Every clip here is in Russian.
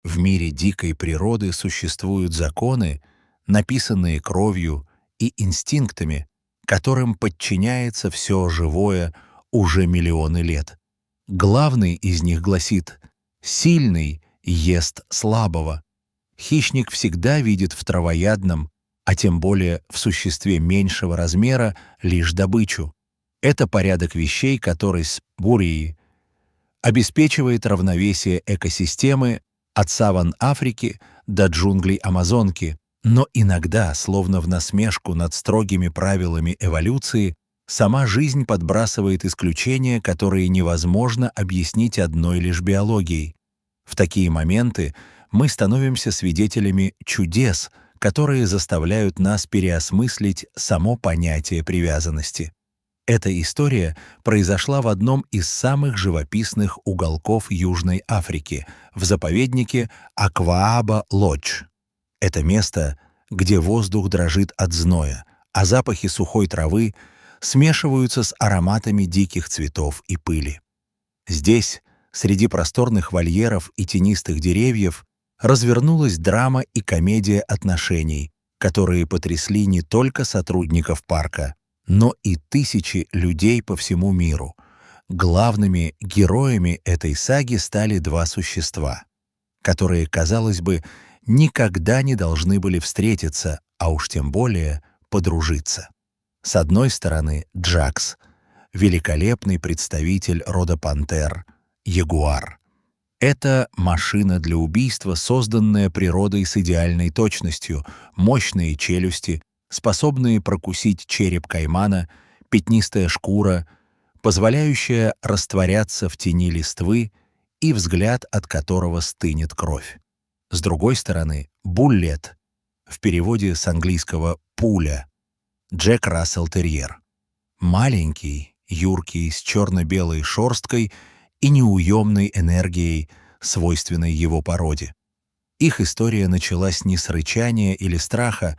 В мире дикой природы существуют законы, написанные кровью и инстинктами, которым подчиняется все живое уже миллионы лет. Главный из них гласит: «Сильный ест слабого». Хищник всегда видит в травоядном, а тем более в существе меньшего размера, лишь добычу. Это порядок вещей, который с Бурии обеспечивает равновесие экосистемы от саван Африки до джунглей Амазонки, но иногда, словно в насмешку над строгими правилами эволюции, сама жизнь подбрасывает исключения, которые невозможно объяснить одной лишь биологией. В такие моменты мы становимся свидетелями чудес, которые заставляют нас переосмыслить само понятие привязанности. Эта история произошла в одном из самых живописных уголков Южной Африки, в заповеднике Аквааба-Лодж. Это место, где воздух дрожит от зноя, а запахи сухой травы смешиваются с ароматами диких цветов и пыли. Здесь, среди просторных вольеров и тенистых деревьев, развернулась драма и комедия отношений, которые потрясли не только сотрудников парка, но и тысячи людей по всему миру. Главными героями этой саги стали два существа, которые, казалось бы, никогда не должны были встретиться, а уж тем более подружиться. С одной стороны, Джакс, великолепный представитель рода пантер, ягуар. Это машина для убийства, созданная природой с идеальной точностью, мощные челюсти, способные прокусить череп каймана, пятнистая шкура, позволяющая растворяться в тени листвы и взгляд, от которого стынет кровь. С другой стороны, Буллет, в переводе с английского «пуля», Джек Рассел-терьер. Маленький, юркий, с черно-белой шерсткой и неуемной энергией, свойственной его породе. Их история началась не с рычания или страха,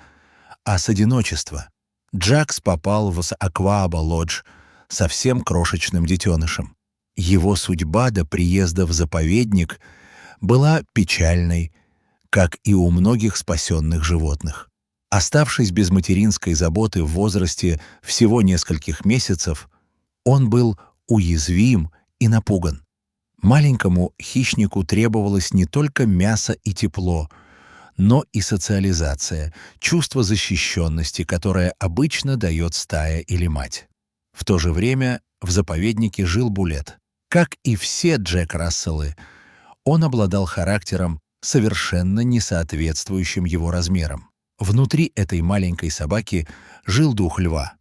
а с одиночества. Джакс попал в Аквааба-Лодж совсем крошечным детенышем. Его судьба до приезда в заповедник была печальной, как и у многих спасенных животных. Оставшись без материнской заботы в возрасте всего нескольких месяцев, он был уязвим и напуган. Маленькому хищнику требовалось не только мясо и тепло, но и социализация, чувство защищенности, которое обычно дает стая или мать. В то же время в заповеднике жил Буллет. Как и все Джек Расселы, он обладал характером, совершенно не соответствующим его размерам. Внутри этой маленькой собаки жил дух льва.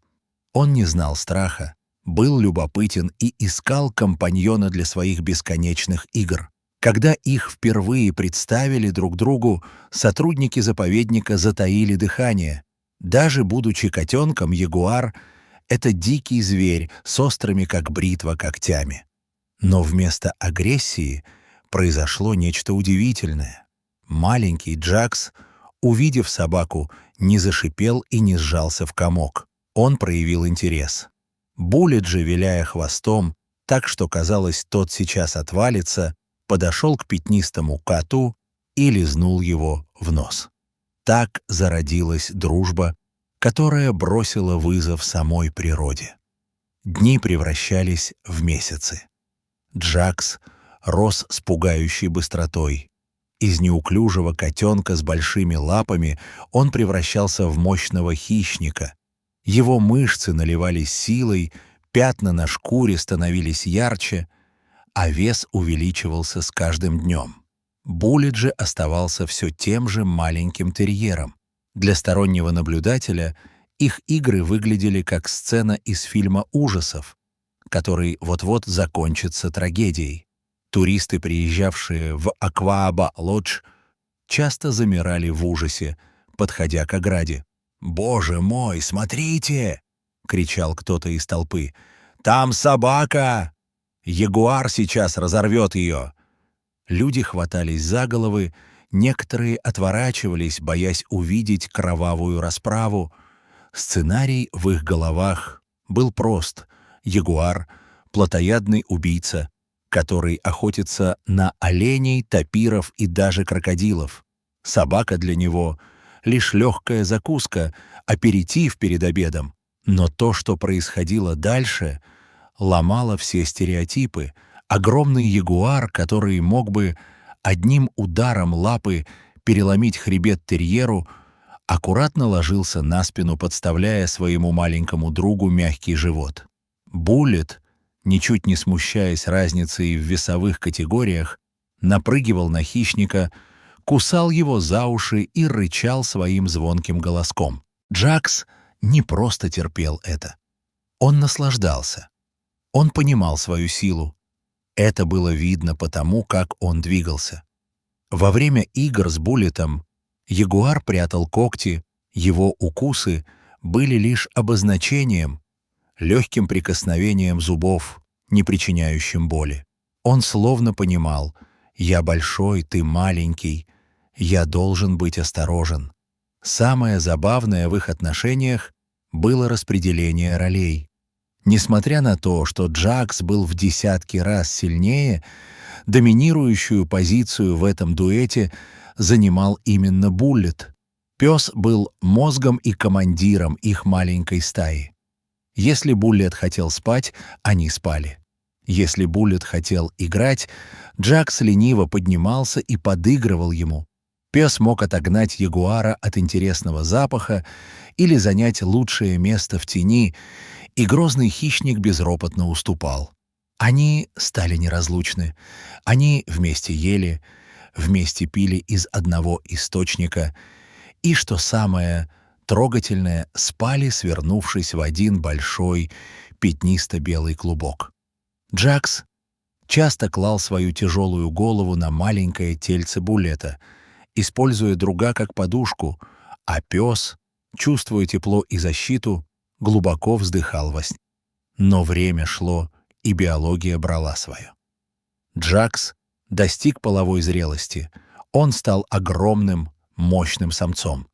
Он не знал страха, был любопытен и искал компаньона для своих бесконечных игр. Когда их впервые представили друг другу, сотрудники заповедника затаили дыхание. Даже будучи котенком, ягуар — это дикий зверь с острыми, как бритва, когтями. Но вместо агрессии произошло нечто удивительное. Маленький Джакс, увидев собаку, не зашипел и не сжался в комок. Он проявил интерес. Буллет же, виляя хвостом, так что, казалось, тот сейчас отвалится, подошел к пятнистому коту и лизнул его в нос. Так зародилась дружба, которая бросила вызов самой природе. Дни превращались в месяцы. Джакс рос с пугающей быстротой. Из неуклюжего котенка с большими лапами он превращался в мощного хищника. Его мышцы наливались силой, пятна на шкуре становились ярче, а вес увеличивался с каждым днем. Буллет же оставался все тем же маленьким терьером. Для стороннего наблюдателя их игры выглядели как сцена из фильма ужасов, который вот-вот закончится трагедией. Туристы, приезжавшие в Аквааба-Лодж, часто замирали в ужасе, подходя к ограде. «Боже мой, смотрите!» — кричал кто-то из толпы. «Там собака! Ягуар сейчас разорвет ее!» Люди хватались за головы, некоторые отворачивались, боясь увидеть кровавую расправу. Сценарий в их головах был прост. Ягуар — плотоядный убийца, который охотится на оленей, тапиров и даже крокодилов. Собака для него — лишь легкая закуска, аперитив перед обедом. Но то, что происходило дальше, ломало все стереотипы. Огромный ягуар, который мог бы одним ударом лапы переломить хребет терьеру, аккуратно ложился на спину, подставляя своему маленькому другу мягкий живот. Буллет, ничуть не смущаясь разницей в весовых категориях, напрыгивал на хищника, кусал его за уши и рычал своим звонким голоском. Джакс не просто терпел это. Он наслаждался. Он понимал свою силу. Это было видно потому, как он двигался. Во время игр с Буллетом ягуар прятал когти, его укусы были лишь обозначением, легким прикосновением зубов, не причиняющим боли. Он словно понимал: «Я большой, ты маленький, я должен быть осторожен». Самое забавное в их отношениях было распределение ролей. Несмотря на то, что Джакс был в десятки раз сильнее, доминирующую позицию в этом дуэте занимал именно Буллет. Пес был мозгом и командиром их маленькой стаи. Если Буллет хотел спать, они спали. Если Буллет хотел играть, Джакс лениво поднимался и подыгрывал ему. Пес мог отогнать ягуара от интересного запаха или занять лучшее место в тени, и грозный хищник безропотно уступал. Они стали неразлучны. Они вместе ели, вместе пили из одного источника и, что самое трогательное, спали, свернувшись в один большой пятнисто-белый клубок. Джакс часто клал свою тяжелую голову на маленькое тельце Буллета, используя друга как подушку, а пес, чувствуя тепло и защиту, глубоко вздыхал во сне. Но время шло, и биология брала свое. Джакс достиг половой зрелости. Он стал огромным, мощным самцом.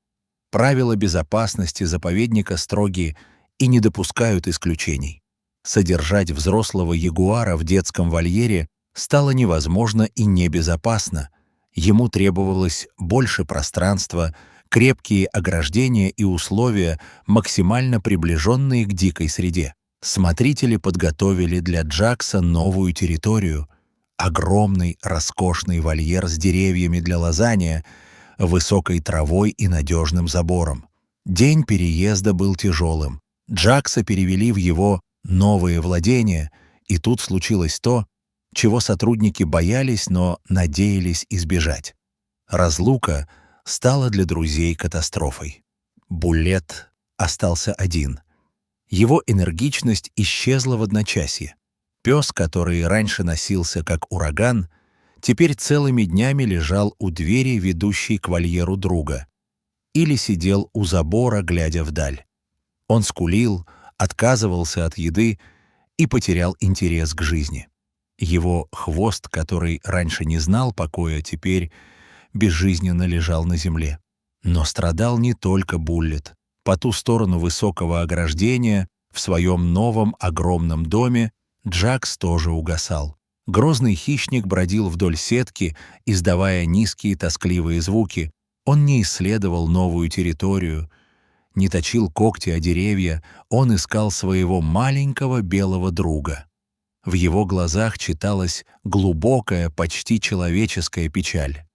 Правила безопасности заповедника строгие и не допускают исключений. Содержать взрослого ягуара в детском вольере стало невозможно и небезопасно. Ему требовалось больше пространства, крепкие ограждения и условия, максимально приближенные к дикой среде. Смотрители подготовили для Джакса новую территорию — огромный, роскошный вольер с деревьями для лазания, высокой травой и надежным забором. День переезда был тяжелым. Джакса перевели в его новые владения, и тут случилось то, чего сотрудники боялись, но надеялись избежать. Разлука стала для друзей катастрофой. Буллет остался один. Его энергичность исчезла в одночасье. Пес, который раньше носился как ураган, теперь целыми днями лежал у двери, ведущей к вольеру друга, или сидел у забора, глядя вдаль. Он скулил, отказывался от еды и потерял интерес к жизни. Его хвост, который раньше не знал покоя, теперь безжизненно лежал на земле. Но страдал не только Буллет. По ту сторону высокого ограждения, в своем новом огромном доме, Джакс тоже угасал. Грозный хищник бродил вдоль сетки, издавая низкие тоскливые звуки. Он не исследовал новую территорию, не точил когти о деревья, он искал своего маленького белого друга. В его глазах читалась глубокая, почти человеческая печаль.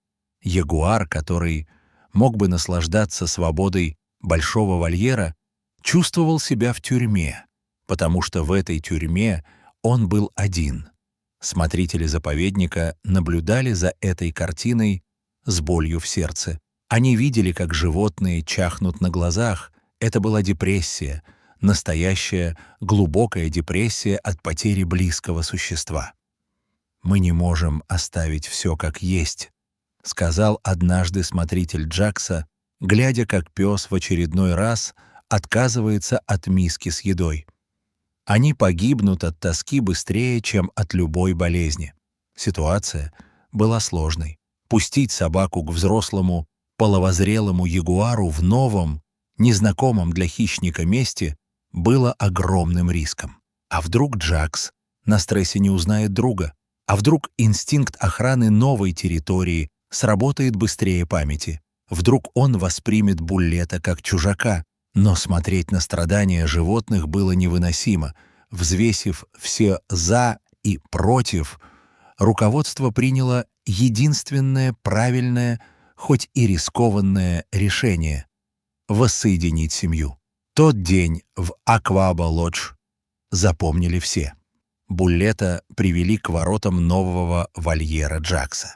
Ягуар, который мог бы наслаждаться свободой большого вольера, чувствовал себя в тюрьме, потому что в этой тюрьме он был один. Смотрители заповедника наблюдали за этой картиной с болью в сердце. Они видели, как животные чахнут на глазах. Это была депрессия, настоящая глубокая депрессия от потери близкого существа. «Мы не можем оставить все как есть», — сказал однажды смотритель Джакса, глядя, как пес в очередной раз отказывается от миски с едой. Они погибнут от тоски быстрее, чем от любой болезни. Ситуация была сложной. Пустить собаку к взрослому, половозрелому ягуару в новом, незнакомом для хищника месте было огромным риском. А вдруг Джакс на стрессе не узнает друга? А вдруг инстинкт охраны новой территории сработает быстрее памяти? Вдруг он воспримет Буллета как чужака? Но смотреть на страдания животных было невыносимо. Взвесив все «за» и «против», руководство приняло единственное правильное, хоть и рискованное решение — воссоединить семью. Тот день в Акваба-Лодж запомнили все. Буллета привели к воротам нового вольера Джакса.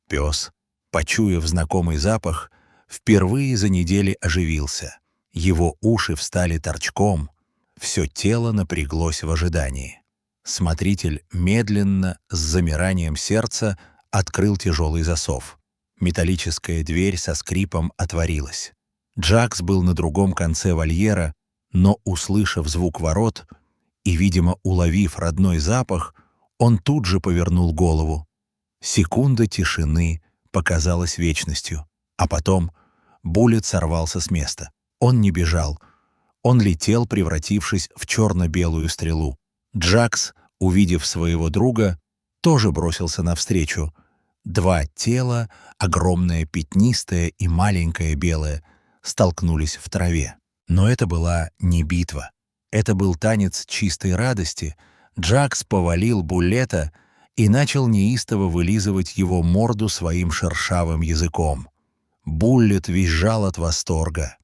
Пес, почуяв знакомый запах, впервые за неделю оживился. Его уши встали торчком, все тело напряглось в ожидании. Смотритель медленно, с замиранием сердца, открыл тяжелый засов. Металлическая дверь со скрипом отворилась. Джакс был на другом конце вольера, но, услышав звук ворот и, видимо, уловив родной запах, он тут же повернул голову. Секунда тишины показалась вечностью, а потом Буллет сорвался с места. Он не бежал. Он летел, превратившись в черно-белую стрелу. Джакс, увидев своего друга, тоже бросился навстречу. Два тела, огромное пятнистое и маленькое белое, столкнулись в траве. Но это была не битва. Это был танец чистой радости. Джакс повалил Буллета и начал неистово вылизывать его морду своим шершавым языком. Буллет визжал от восторга,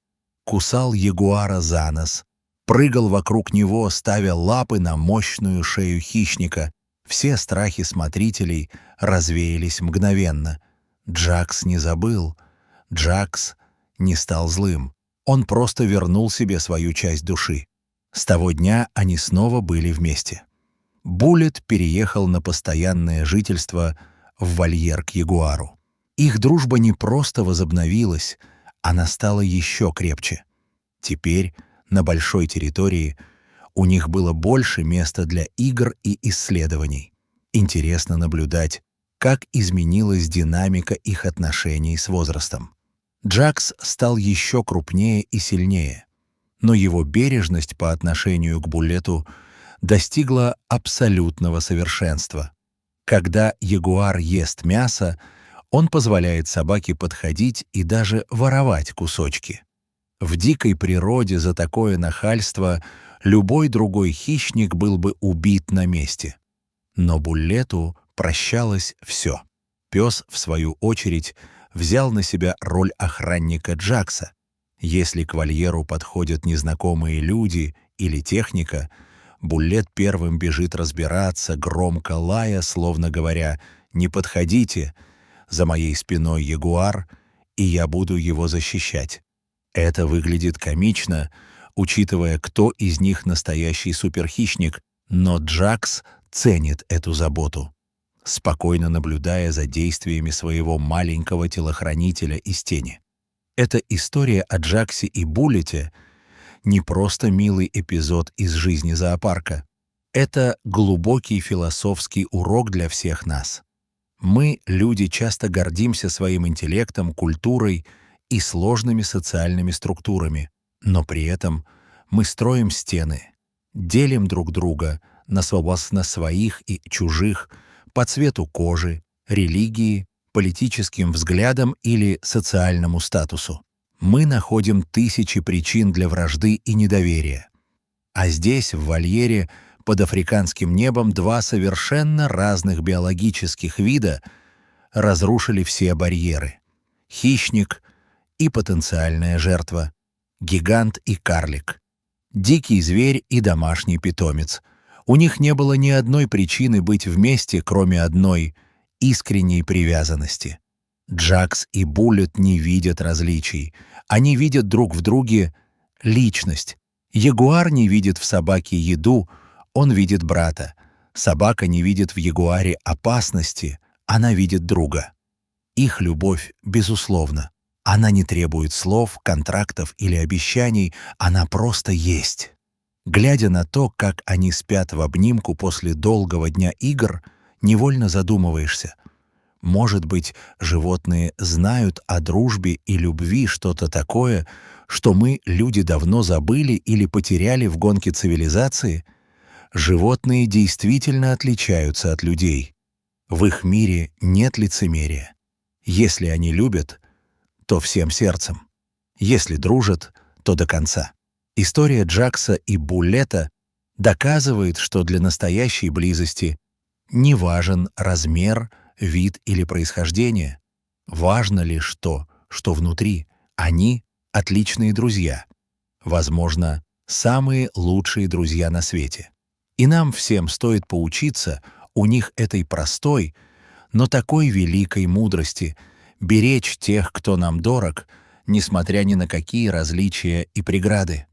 кусал ягуара за нос, прыгал вокруг него, ставя лапы на мощную шею хищника. Все страхи смотрителей развеялись мгновенно. Джакс не забыл. Джакс не стал злым. Он просто вернул себе свою часть души. С того дня они снова были вместе. Буллет переехал на постоянное жительство в вольер к ягуару. Их дружба не просто возобновилась, она стала еще крепче. Теперь на большой территории у них было больше места для игр и исследований. Интересно наблюдать, как изменилась динамика их отношений с возрастом. Джакс стал еще крупнее и сильнее, но его бережность по отношению к Буллету достигла абсолютного совершенства. Когда ягуар ест мясо, он позволяет собаке подходить и даже воровать кусочки. В дикой природе за такое нахальство любой другой хищник был бы убит на месте. Но Буллету прощалось все. Пес, в свою очередь, взял на себя роль охранника Джакса. Если к вольеру подходят незнакомые люди или техника, Буллет первым бежит разбираться, громко лая, словно говоря: «Не подходите, за моей спиной ягуар, и я буду его защищать». Это выглядит комично, учитывая, кто из них настоящий суперхищник, но Джакс ценит эту заботу, спокойно наблюдая за действиями своего маленького телохранителя из тени. Эта история о Джаксе и Буллете не просто милый эпизод из жизни зоопарка. Это глубокий философский урок для всех нас. Мы, люди, часто гордимся своим интеллектом, культурой и сложными социальными структурами, но при этом мы строим стены, делим друг друга на своих и чужих по цвету кожи, религии, политическим взглядам или социальному статусу. Мы находим тысячи причин для вражды и недоверия. А здесь, в вольере, под африканским небом, два совершенно разных биологических вида разрушили все барьеры. Хищник и потенциальная жертва, гигант и карлик, дикий зверь и домашний питомец. У них не было ни одной причины быть вместе, кроме одной — искренней привязанности. Джакс и Буллет не видят различий. Они видят друг в друге личность. Ягуар не видит в собаке еду, он видит брата. Собака не видит в ягуаре опасности, она видит друга. Их любовь безусловна. Она не требует слов, контрактов или обещаний, она просто есть. Глядя на то, как они спят в обнимку после долгого дня игр, невольно задумываешься. Может быть, животные знают о дружбе и любви что-то такое, что мы, люди, давно забыли или потеряли в гонке цивилизации? Животные действительно отличаются от людей. В их мире нет лицемерия. Если они любят, то всем сердцем. Если дружат, то до конца. История Джакса и Буллета доказывает, что для настоящей близости не важен размер, вид или происхождение. Важно лишь то, что внутри. Они — отличные друзья. Возможно, самые лучшие друзья на свете. И нам всем стоит поучиться у них этой простой, но такой великой мудрости — беречь тех, кто нам дорог, несмотря ни на какие различия и преграды.